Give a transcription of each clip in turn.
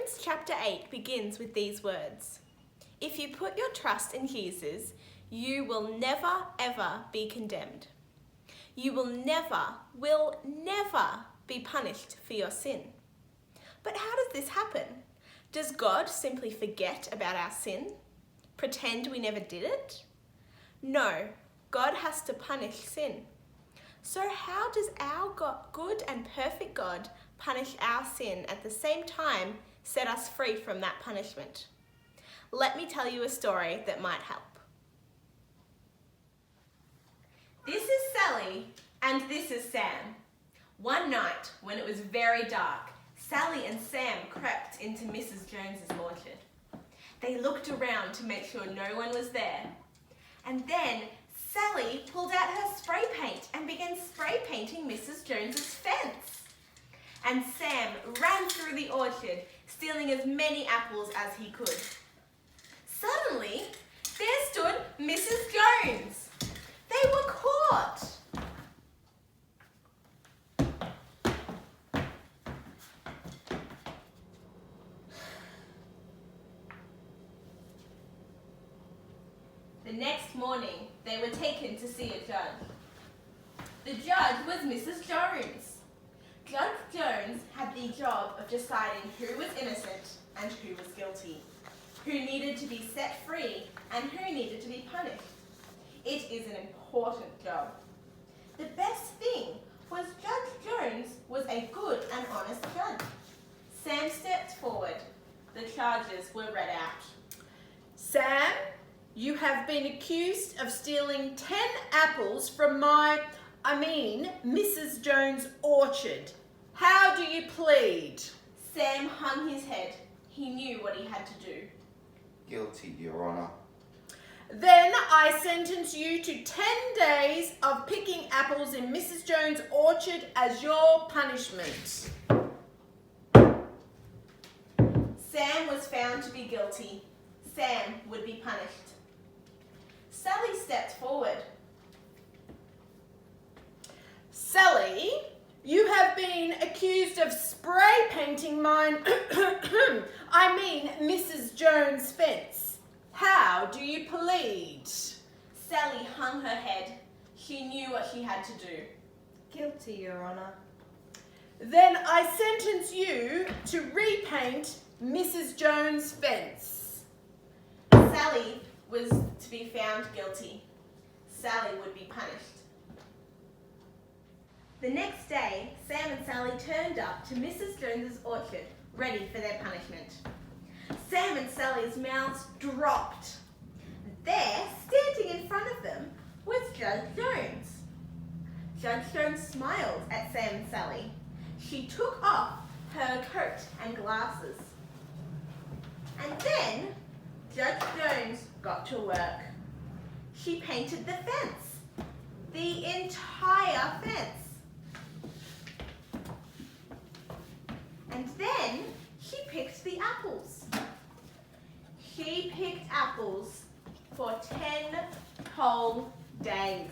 Romans chapter 8 begins with these words. If you put your trust in Jesus, you will never ever be condemned. You will never be punished for your sin. But how does this happen? Does God simply forget about our sin? Pretend we never did it? No, God has to punish sin. So how does our good and perfect God punish our sin at the same time set us free from that punishment? Let me tell you a story that might help. This is Sally and this is Sam. One night when it was very dark, Sally and Sam crept into Mrs. Jones's orchard. They looked around to make sure no one was there. And then Sally pulled out her spray paint and began spray painting Mrs. Jones's fence. And Sam ran through the orchard, stealing as many apples as he could. Suddenly, there stood Mrs. Jones. They were caught. The next morning, they were taken to see a judge. The judge was Mrs. Jones. Judge Jones had the job of deciding who was innocent and who was guilty, who needed to be set free and who needed to be punished. It is an important job. The best thing was Judge Jones was a good and honest judge. Sam stepped forward. The charges were read out. Sam, you have been accused of stealing 10 apples from Mrs. Jones' orchard. How do you plead? Sam hung his head. He knew what he had to do. Guilty, Your Honour. Then I sentence you to 10 days of picking apples in Mrs. Jones' orchard as your punishment. Sam was found to be guilty. Sam would be punished. Sally stepped forward. Sally, you have been accused of spray painting Mrs. Jones' fence. How do you plead? Sally hung her head. She knew what she had to do. Guilty, Your Honour. Then I sentence you to repaint Mrs. Jones' fence. Sally was to be found guilty. Sally would be punished. The next day, Sam and Sally turned up to Mrs. Jones's orchard, ready for their punishment. Sam and Sally's mouths dropped. There, standing in front of them, was Judge Jones. Judge Jones smiled at Sam and Sally. She took off her coat and glasses. And then, Judge Jones got to work. She painted the fence. The entire fence. And then she picked the apples. She picked apples for 10 whole days.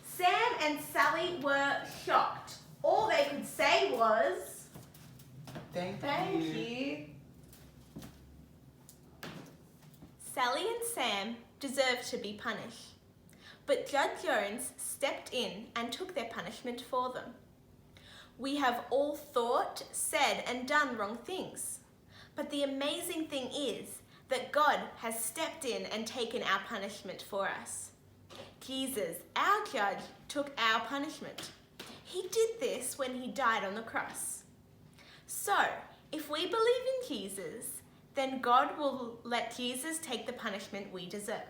Sam and Sally were shocked. All they could say was, Thank you. Sally and Sam deserved to be punished, but Judge Jones stepped in and took their punishment for them. We have all thought, said, and done wrong things. But the amazing thing is that God has stepped in and taken our punishment for us. Jesus, our judge, took our punishment. He did this when he died on the cross. So, if we believe in Jesus, then God will let Jesus take the punishment we deserve.